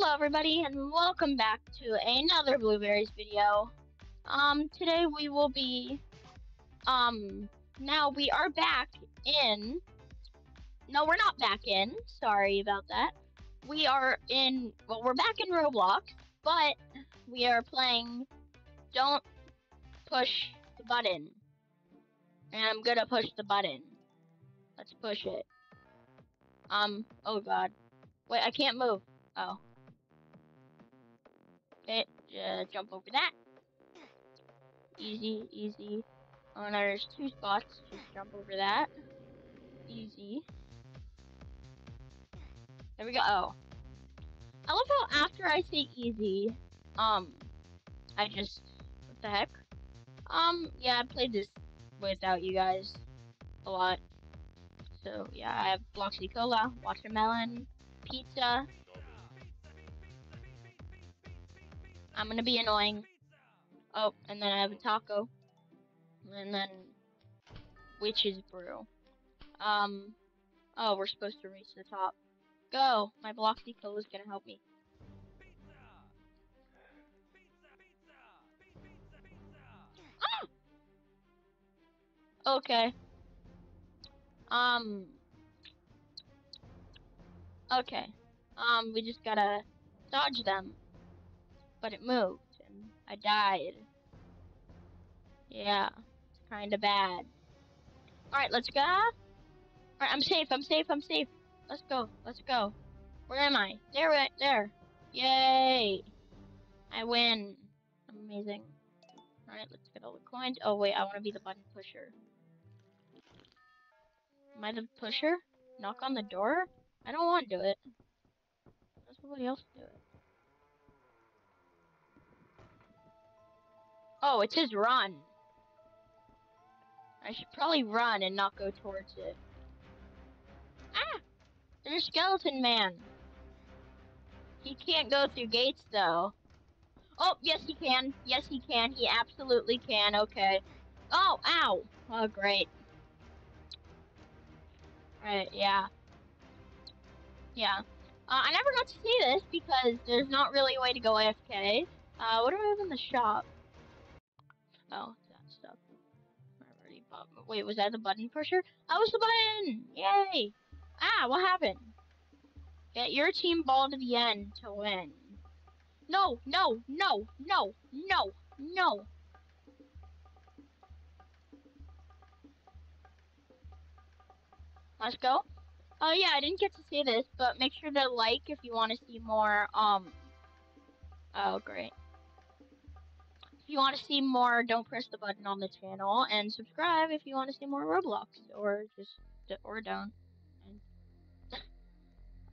Hello everybody and welcome back to another Blueberries video. Today we will be, now we are back in, no we're not back in, sorry about that. We are in, well we're back in Roblox, but we are playing Don't Push the Button. And I'm gonna push the button. Let's push it. Oh god. Wait, I can't move. Oh. Okay, jump over that. Easy, easy. Oh, no, there's two spots. Just jump over that. Easy. There we go. Oh. I love how after I say easy, I just, what the heck? Yeah, I played this without you guys a lot. So, yeah, I have Bloxy Cola, watermelon, pizza. I'm gonna be annoying. Oh, and then I have a taco. And then witch's brew. Oh, we're supposed to reach the top. Go! My Bloxy Cola is gonna help me. Ah! Okay. Um. Okay. We just gotta dodge them. But it moved, and I died. Yeah. It's kinda bad. Alright, let's go. Alright, I'm safe, I'm safe, I'm safe. Let's go, let's go. Where am I? There, right there. Yay! I win. Amazing. Alright, let's get all the coins. Oh, wait, I want to be the button pusher. Am I the pusher? Knock on the door? I don't want to do it. Let somebody else do it. Oh, it says run. I should probably run and not go towards it. Ah! There's a skeleton man. He can't go through gates, though. Oh, yes he can. Yes he can. He absolutely can. Okay. Oh, ow. Oh, great. Right, yeah. Yeah. I never got to see this because there's not really a way to go AFK. What do I have in the shop? Oh, that stuff. I already bought. Wait, was that the button pusher? That was the button! Yay! Ah, what happened? Get your team ball to the end to win. No, no, no, no, no, no. Let's go. Oh yeah, I didn't get to say this, but make sure to like if you want to see more, oh great. If you want to see more, don't press the button on the channel, and subscribe if you want to see more Roblox, or just, or don't.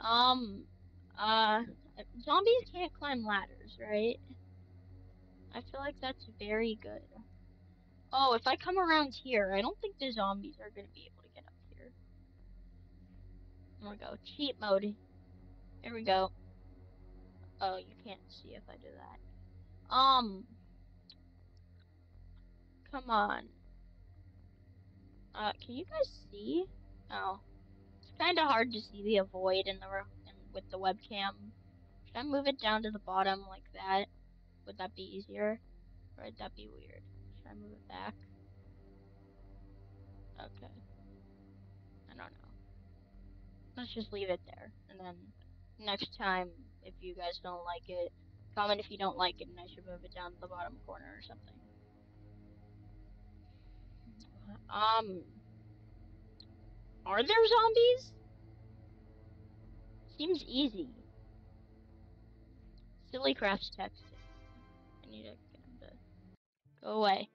Um, uh, zombies can't climb ladders, right? I feel like that's very good. Oh, if I come around here, I don't think the zombies are gonna be able to get up here. There we go, cheat mode. There we go. Oh, you can't see if I do that. Come on. Can you guys see? Oh, it's kind of hard to see the avoid in the with the webcam. Should I move it down to the bottom like that? Would that be easier? Or would that be weird? Should I move it back? Okay. I don't know. Let's just leave it there. And then next time, if you guys don't like it, comment if you don't like it and I should move it down to the bottom corner or something. Are there zombies? Seems easy. Sillycraft's texting. I need to get him to go away.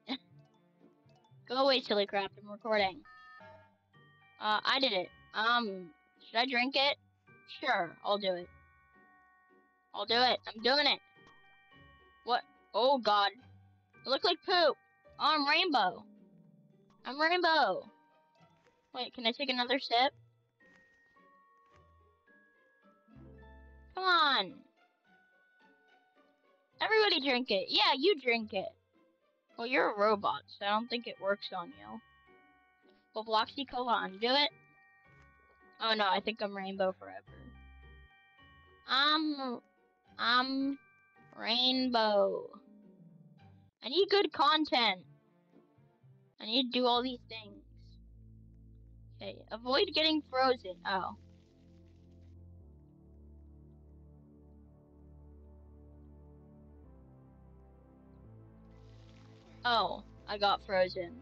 Go away, Sillycraft. I'm recording. I did it. Should I drink it? Sure, I'll do it. I'll do it. I'm doing it. What? Oh god. I look like poop. Oh, I'm rainbow. I'm rainbow. Wait, can I take another sip? Come on. Everybody drink it. Yeah, you drink it. Well, you're a robot, so I don't think it works on you. Well, Bloxy Cola, do it. Oh no, I think I'm rainbow forever. I'm Rainbow. I need good content. I need to do all these things. Okay, avoid getting frozen. Oh. Oh, I got frozen.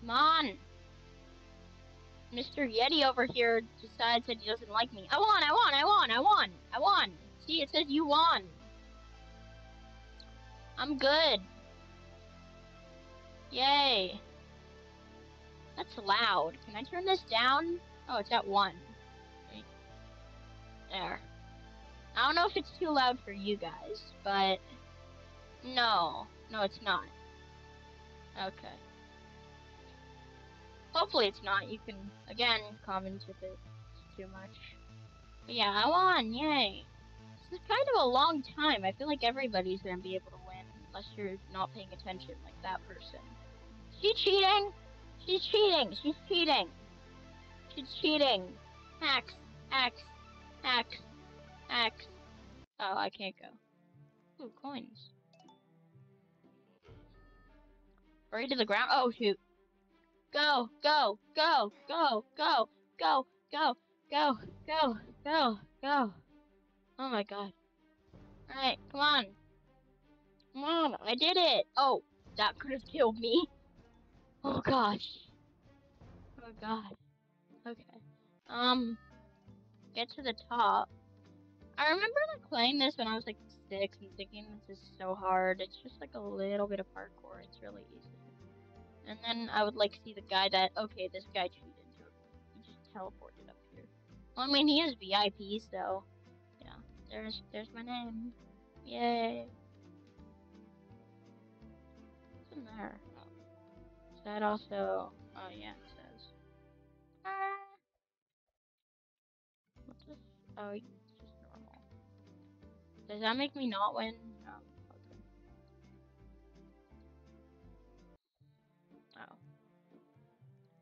Come on. Mr. Yeti over here decides that he doesn't like me. I won, I won, I won, I won, I won. See, it says you won. I'm good. Yay. That's loud. Can I turn this down? Oh, it's at 1. There. I don't know if it's too loud for you guys, but no. No, it's not. Okay. Hopefully it's not. You can, again, comment if it's too much. But yeah, I won. Yay. This is kind of a long time. I feel like everybody's gonna be able to win, unless you're not paying attention like that person. She's cheating! She's cheating! She's cheating! She's cheating! Hacks! Hacks! Hacks! Hacks! Oh, I can't go. Ooh, coins. Right to the ground. Oh, shoot. Go! Go! Go! Go! Go! Go! Go! Go! Go! Go! Go! Oh my god. Alright, come on. Come on, I did it! Oh, that could have killed me. Oh gosh. Oh god. Okay. Get to the top. I remember like playing this when I was like 6 and thinking this is so hard. It's just like a little bit of parkour. It's really easy. And then I would like see the guy that, okay, this guy cheated. So he just teleported up here. Well, I mean, he is VIP, so yeah. There's my name. Yay. What's in there? Oh. Is that also? Oh yeah, it says. What's this? Oh, it's just normal. Does that make me not win? No. Okay. Oh.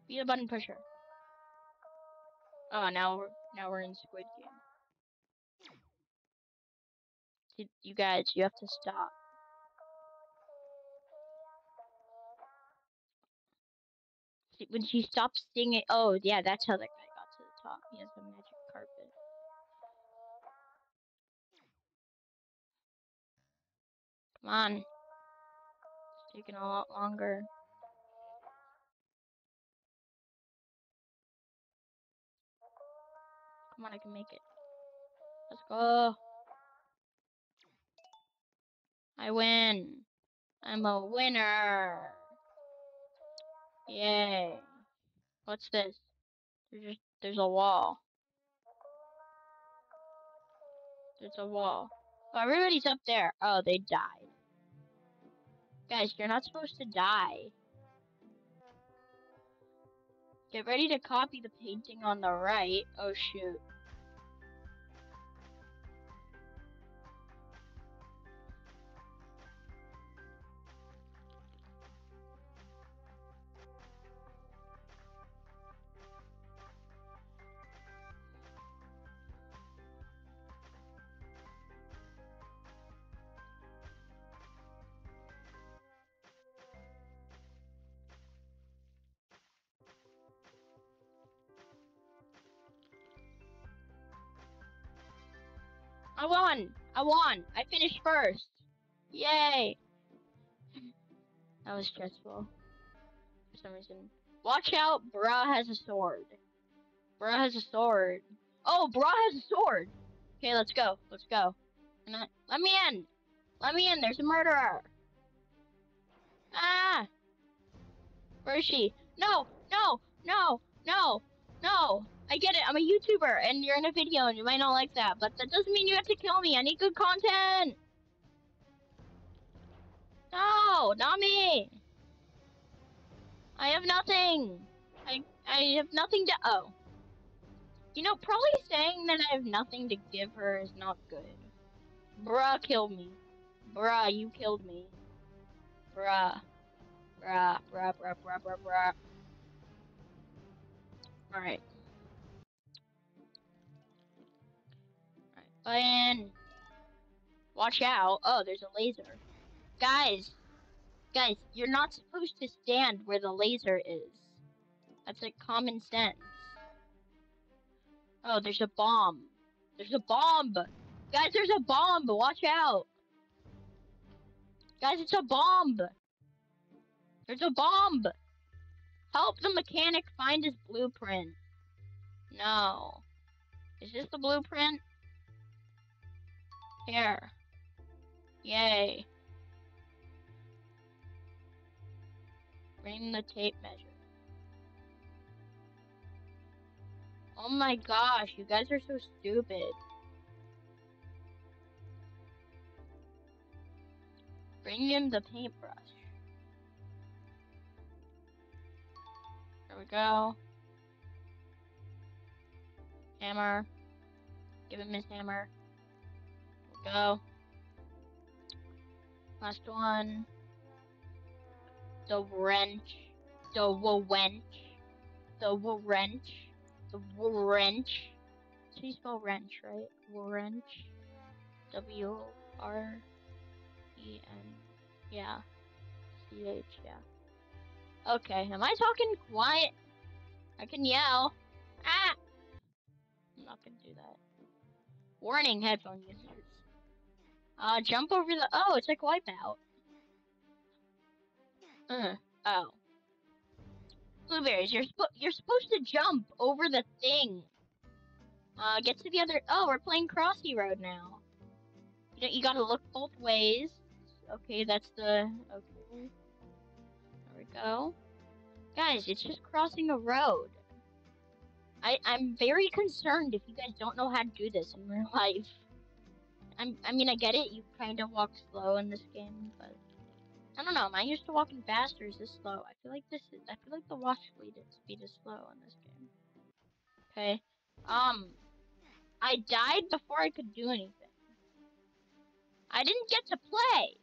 Be a button pusher. Oh, now we're in Squid Game. You guys, you have to stop. See, when she stops singing, oh yeah, that's how that guy got to the top. He has a magic carpet. Come on. It's taking a lot longer. Come on, I can make it. Let's go. I win. I'm a winner. Yay. What's this? There's a wall. There's a wall. Oh, everybody's up there. Oh, they died. Guys, you're not supposed to die. Get ready to copy the painting on the right. Oh, shoot. I won! I won! I finished first! Yay! That was stressful. For some reason. Watch out! Bruh has a sword. Bruh has a sword. Oh, Bruh has a sword! Okay, let's go. Let's go. Let me in! Let me in! There's a murderer! Ah! Where is she? No! No! No! No! No! I get it, I'm a YouTuber, and you're in a video, and you might not like that, but that doesn't mean you have to kill me. I need good content! No! Not me! I have nothing! I have nothing to. Oh. You know, probably saying that I have nothing to give her is not good. Bruh killed me. Bruh, you killed me. Bruh. Bruh. Alright. Alright. And watch out. Oh, there's a laser. Guys, you're not supposed to stand where the laser is. That's like common sense. Oh, there's a bomb. There's a bomb! Guys, there's a bomb! Watch out! Guys, it's a bomb! There's a bomb! Help the mechanic find his blueprint. No. Is this the blueprint? Here. Yay. Bring the tape measure. Oh my gosh, you guys are so stupid. Bring him the paintbrush. There we go. Hammer. Give him his hammer. There we go. Last one. The wrench. The wrench. The wrench. The wrench. So you spell wrench, right? Wrench. W-R-E-N. Yeah. C-H, yeah. Okay, am I talking quiet? I can yell. Ah! I'm not gonna do that. Warning, headphone users. Jump over the. Oh, it's like Wipeout. Oh. Blueberries, you're supposed to jump over the thing. Get to the other. Oh, we're playing Crossy Road now. You gotta look both ways. Okay, that's the. Okay. There we go. Guys, it's just crossing a road. I'm very concerned if you guys don't know how to do this in real life. I mean, I get it. You kind of walk slow in this game, but I don't know. Am I used to walking fast or is this slow? I feel like the walk speed is slow in this game. Okay. I died before I could do anything. I didn't get to play.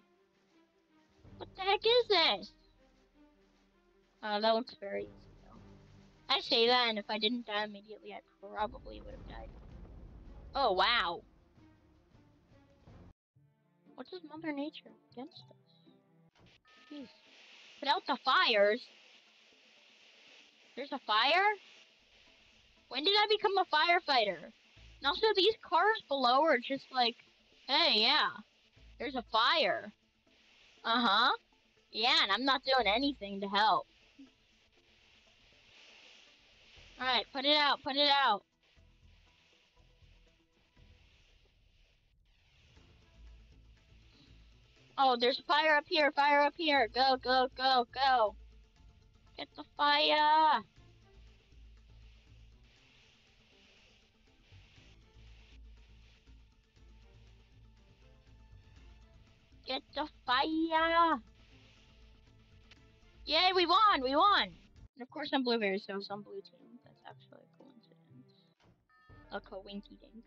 What the heck is this? That looks very easy though. I say that, and if I didn't die immediately, I probably would have died. Oh wow. What does Mother Nature have against us? Jeez. Put out the fires. There's a fire? When did I become a firefighter? And also, these cars below are just like, hey, yeah, there's a fire. Uh-huh. Yeah, and I'm not doing anything to help. Alright, put it out, put it out. Oh, there's fire up here, fire up here. Go, go, go, go. Get the fire. Get the fire. Yay, we won, we won. And of course I'm blueberry, so some blue team. That's actually a coincidence. A coinky dink.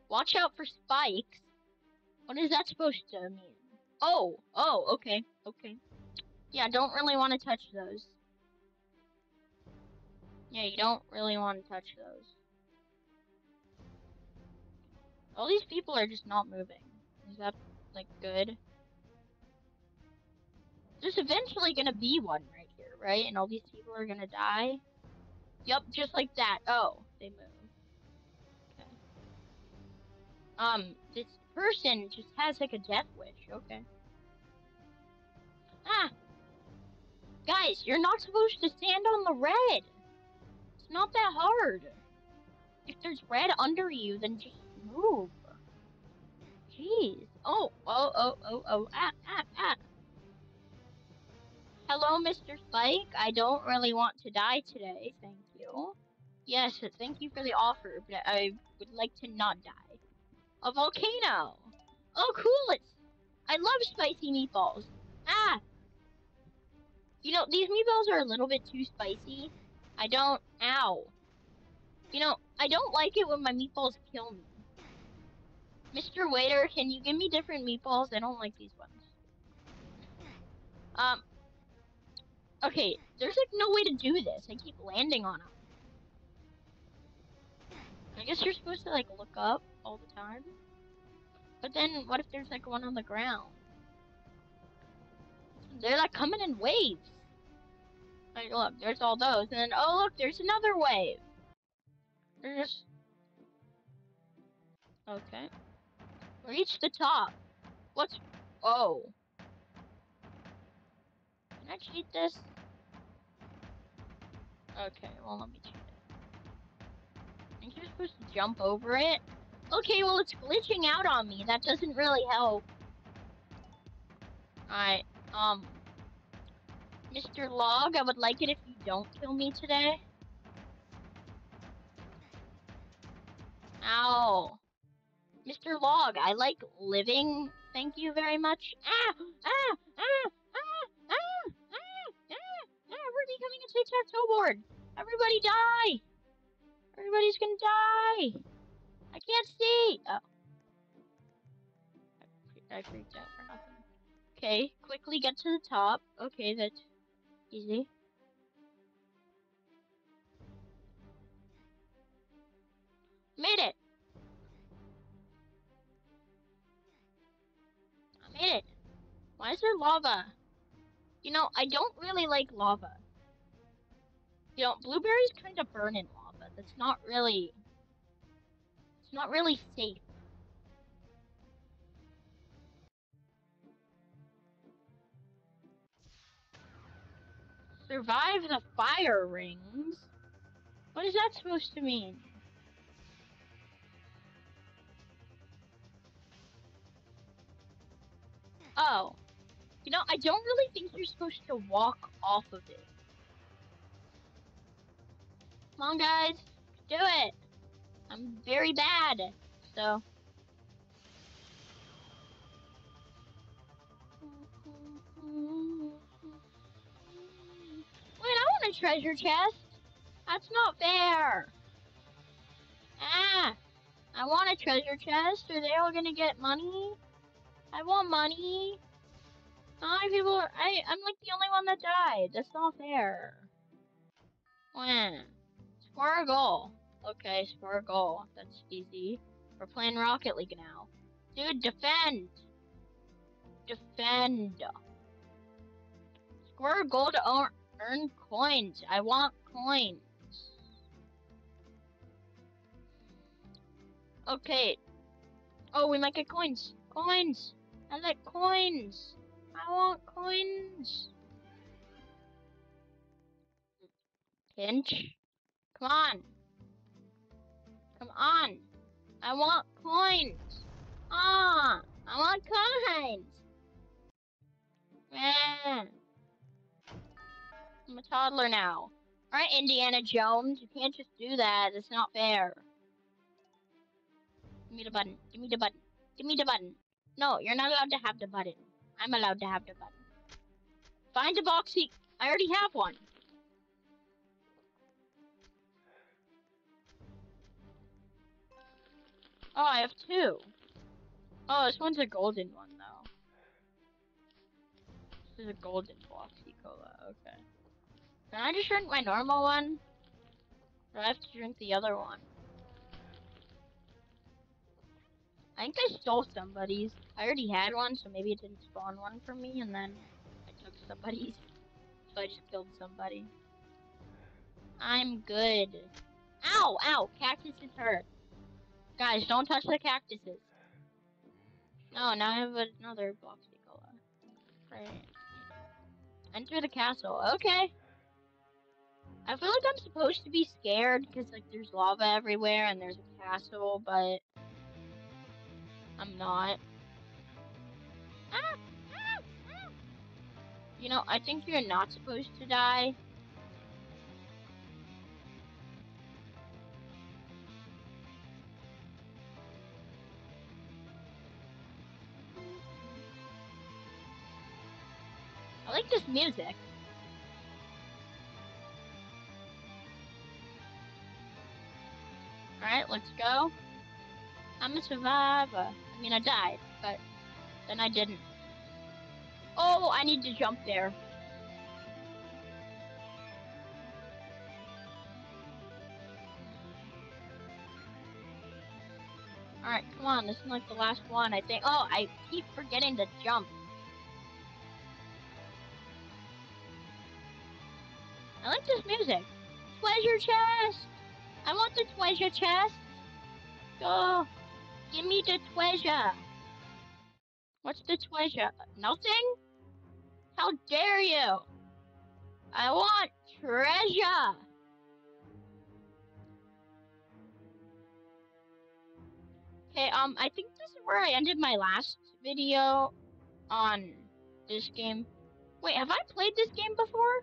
Watch out for spikes. What is that supposed to mean? Oh, okay, okay. Yeah, don't really want to touch those. Yeah, you don't really want to touch those. All these people are just not moving. Is that, like, good? There's eventually gonna be one right here, right? And all these people are gonna die? Yup, just like that. Oh, they move. Okay. This person just has, like, a death wish. Okay. Ah! Guys, you're not supposed to stand on the red! It's not that hard. If there's red under you, then just move. Jeez. Oh. Ah. Hello, Mr. Spike. I don't really want to die today, thank you. Yes, thank you for the offer, but I would like to not die. A volcano! Oh, cool! I love spicy meatballs. Ah! You know, these meatballs are a little bit too spicy. I don't. Ow. You know, I don't like it when my meatballs kill me. Mr. Waiter, can you give me different meatballs? I don't like these ones. Okay, there's like no way to do this. I keep landing on them. I guess you're supposed to like look up all the time. But then what if there's like one on the ground? They're like coming in waves. Like look, there's all those. And then oh look, there's another wave. They're just okay. Reach the top. What's oh. Can I cheat this? Okay, well let me cheat it. I think you're supposed to jump over it. Okay, well it's glitching out on me. That doesn't really help. Alright, Mr. Log, I would like it if you don't kill me today. Ow. Mr. Log, I like living. Thank you very much. We're becoming a tic-tac-toe board. Everybody die. Everybody's gonna die. I can't see. Oh. I freaked out for nothing. Okay, quickly get to the top. Okay, that's easy. Made it. I made it. Why is there lava? You know, I don't really like lava. You know, blueberries kind of burn in lava. That's not really... It's not really safe. Survive the fire rings? What is that supposed to mean? Oh. You know, I don't really think you're supposed to walk off of it. Come on, guys. Do it. I'm very bad. So. Wait, I want a treasure chest. That's not fair. Ah. I want a treasure chest. Are they all gonna get money? I want money. How many people are... I'm like the only one that died. That's not fair. When? Score a goal. Okay, score a goal. That's easy. We're playing Rocket League now. Dude, defend! Defend! Score a goal to earn coins. I want coins. Okay. Oh, we might get coins. Coins! I like coins! I want coins! Pinch. Come on. Come on. I want coins. Ah, I want coins. Man. I'm a toddler now. Alright, Indiana Jones, you can't just do that. It's not fair. Give me the button. Give me the button. Give me the button. No, you're not allowed to have the button. I'm allowed to have the button. Find a boxy. I already have one. Oh, I have two. Oh, this one's a golden one, though. This is a golden Bloxy Cola. Okay. Can I just drink my normal one? Or do I have to drink the other one? I think I stole somebody's. I already had one, so maybe it didn't spawn one for me, and then I took somebody's. So I just killed somebody. I'm good. Ow! Ow! Cactus is hurt. Guys, don't touch the cactuses. No, now I have another Bloxy Cola. Right. Enter the castle. Okay. I feel like I'm supposed to be scared because like there's lava everywhere and there's a castle, but I'm not. Ah! Ah! Ah! You know, I think you're not supposed to die. I like this music. Alright, let's go. I'm a survivor. I mean, I died, but then I didn't. Oh, I need to jump there. Alright, come on. This is like the last one, I think. Oh, I keep forgetting to jump. I like this music. Treasure chest! I want the treasure chest! Go! Give me the treasure! What's the treasure? Nothing? How dare you! I want treasure! Okay, I think this is where I ended my last video on this game. Wait, have I played this game before?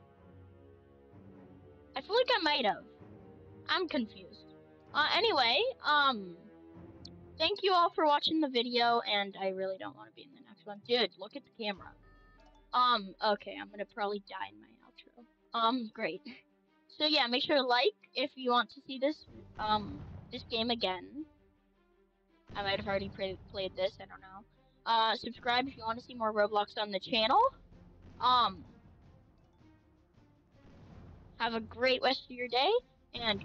I feel like I might have. I'm confused. Anyway, thank you all for watching the video, and I really don't want to be in the next one. Dude, look at the camera. Okay, I'm gonna probably die in my outro. Great. So yeah, make sure to like if you want to see this game again. I might have already played this, I don't know. Subscribe if you want to see more Roblox on the channel. Have a great rest of your day, and